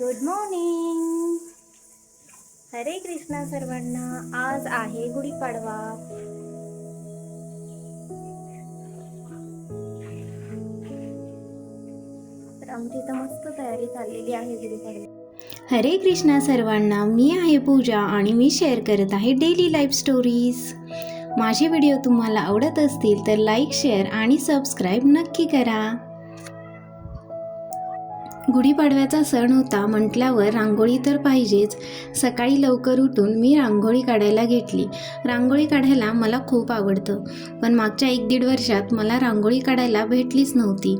Good morning. हरे कृष्णा सर्वांना. आज आहे गुढीपाडवा. तर आमची इथं मस्त तयारी चाललेली आहे गुढीपाडवा. हरे कृष्णा सर्वांना. मी आहे पूजा आणि मी शेअर करत आहे डेली लाईफ स्टोरीज. माझे व्हिडिओ तुम्हाला आवडत असतील तर लाईक, शेअर आणि सबस्क्राईब नक्की करा. गुढीपाडव्याचा सण होता म्हटल्यावर रांगोळी तर पाहिजेच. सकाळी लवकर उठून मी रांगोळी काढायला घेतली. रांगोळी काढायला मला खूप आवडतं, पण मागच्या 1-1.5 वर्षात मला रांगोळी काढायला भेटलीच नव्हती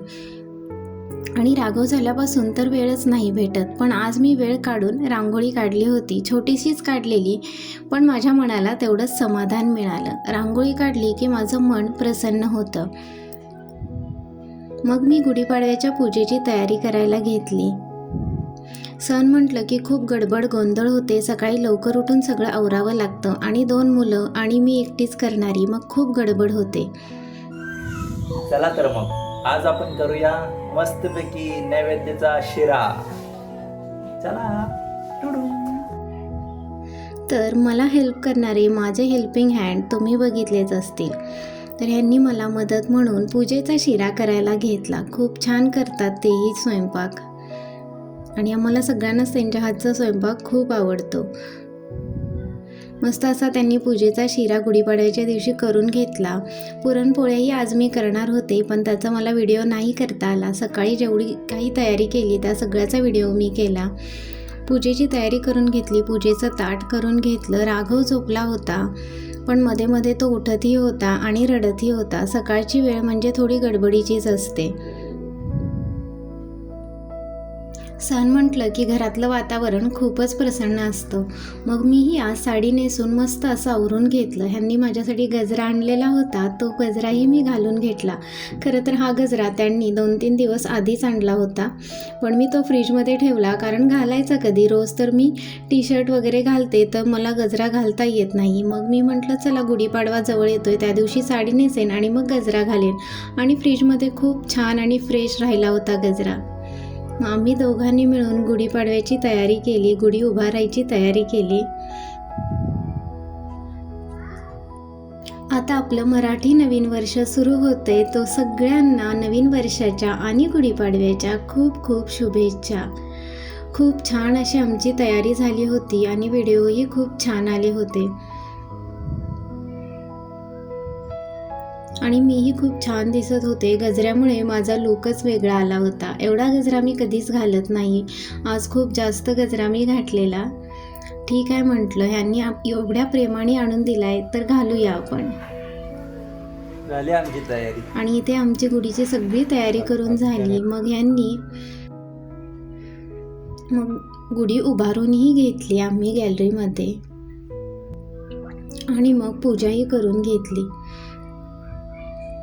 आणि राघव झाल्यापासून तर वेळच नाही भेटत. पण आज मी वेळ काढून रांगोळी काढली होती. छोटीशीच काढलेली, पण माझ्या मनाला तेवढंच समाधान मिळालं. रांगोळी काढली की माझं मन प्रसन्न होतं. मग मी गुढीपाडव्याच्या पूजेची तयारी करायला घेतली. सण म्हटलं की खूप गडबड गोंधळ होते. सकाळी लवकर उठून सगळं आवरावं लागतं आणि 2 मुलं आणि मी एकटीच करणारी, मग खूप गडबड होते. चला तर मग आज आपण करूया मस्तपैकी नैवेद्याचा शिरा. चला. तर मला हेल्प करणारे माझे हेल्पिंग हँड तुम्ही बघितलेच असतील. तर ह्यांनी मला मदत म्हणून पूजेचा शिरा करायला घेतला. खूप छान करतात तेही स्वयंपाक आणि आम्हाला सगळ्यांनाच त्यांच्या हातचा स्वयंपाक खूप आवडतो. मस्त असा त्यांनी पूजेचा शिरा गुढीपाडव्याच्या दिवशी करून घेतला. पुरणपोळ्याही आज मी करणार होते, पण त्याचा मला व्हिडिओ नाही करता आला. सकाळी जेवढी काही तयारी केली त्या सगळ्याचा व्हिडिओ मी केला. पूजेची तयारी करून घेतली. पूजेचं ताट करून घेतलं. राघव झोपला होता, पण मध्ये मध्ये तो उठतही होता आणि रडतही होता. सकाळची वेळ म्हणजे थोडी गडबडीचीच असते. सण म्हटलं की घरातलं वातावरण खूपच प्रसन्न असतं. मग मीही आज साडी नेसून मस्त असं आवरून घेतलं. ह्यांनी माझ्यासाठी गजरा आणलेला होता, तो गजराही मी घालून घेतला. खरं तर हा गजरा त्यांनी 2-3 दिवस आधीच आणला होता, पण मी तो फ्रीजमध्ये ठेवला, कारण घालायचा कधी. रोज तर मी टी-शर्ट वगैरे घालते, तर मला गजरा घालता येत नाही. मग मी म्हटलं चला गुढीपाडवा जवळ येतोय, त्या दिवशी साडी नेसेन आणि मग गजरा घालेन. आणि फ्रीजमध्ये खूप छान आणि फ्रेश राहिला होता गजरा. आम्ही दोघांनी मिळून गुढीपाडव्याची तयारी केली, गुढी उभारायची तयारी केली. आता आपलं मराठी नवीन वर्ष सुरू होतंय, तो सगळ्यांना नवीन वर्षाच्या आणि गुढीपाडव्याच्या खूप खूप शुभेच्छा. खूप छान अशी आमची तयारी झाली होती आणि व्हिडिओही खूप छान आले होते आणि मीही खूप छान दिसत होते. गजऱ्यामुळे माझा लुकच वेगळा आला होता. एवढा गजरा मी कधीच घालत नाही. आज खूप जास्त गजरा मी घातलेला. ठीक आहे म्हटलं, ह्यांनी एवढ्या प्रेमाने आणून दिलाय तर घालूया आपण. झाली आमची तयारी आणि इथे आमची गुढीची सगळी तयारी करून झाली. मग ह्यांनी गुढी उभारूनही घेतली आम्ही गॅलरीमध्ये आणि मग पूजाही करून घेतली.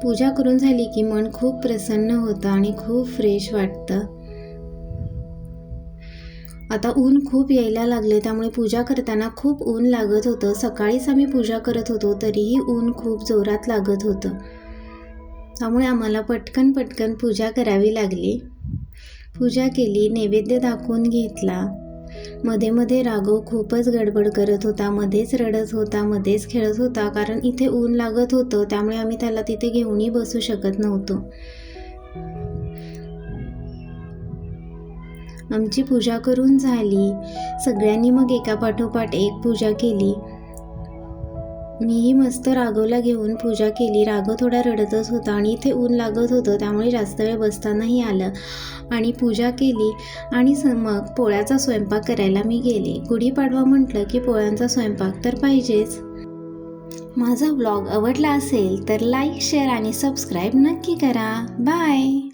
पूजा करून झाली की मन खूप प्रसन्न होतं आणि खूप फ्रेश वाटतं. आता ऊन खूप यायला लागले, त्यामुळे पूजा करताना खूप ऊन लागत होतं. सकाळीच आम्ही पूजा करत होतो, तरीही ऊन खूप जोरात लागत होतं. त्यामुळे आम्हाला पटकन पूजा करावी लागली. पूजा केली, नैवेद्य दाखवून घेतला. मध्ये मध्ये राघव खूपच गडबड करत होता, मध्येच रडत होता, मध्येच खेळत होता, कारण इथे ऊन लागत होतं. त्यामुळे आम्ही त्याला तिथे घेऊनही बसू शकत नव्हतो. आमची पूजा करून झाली. सगळ्यांनी मग एकापाठोपाठ एक पूजा केली. मीही मस्त राघवला घेऊन पूजा केली. राघव थोडा रडतच होता आणि इथे ऊन लागत होतं, त्यामुळे जास्त वेळ बसतानाही आलं आणि पूजा केली. आणि मग पोळ्याचा स्वयंपाक करायला मी गेले. गुढीपाडवा म्हटलं की पोळ्यांचा स्वयंपाक तर पाहिजेच. माझा व्लॉग आवडला असेल तर लाईक, शेअर आणि सबस्क्राईब नक्की करा. बाय.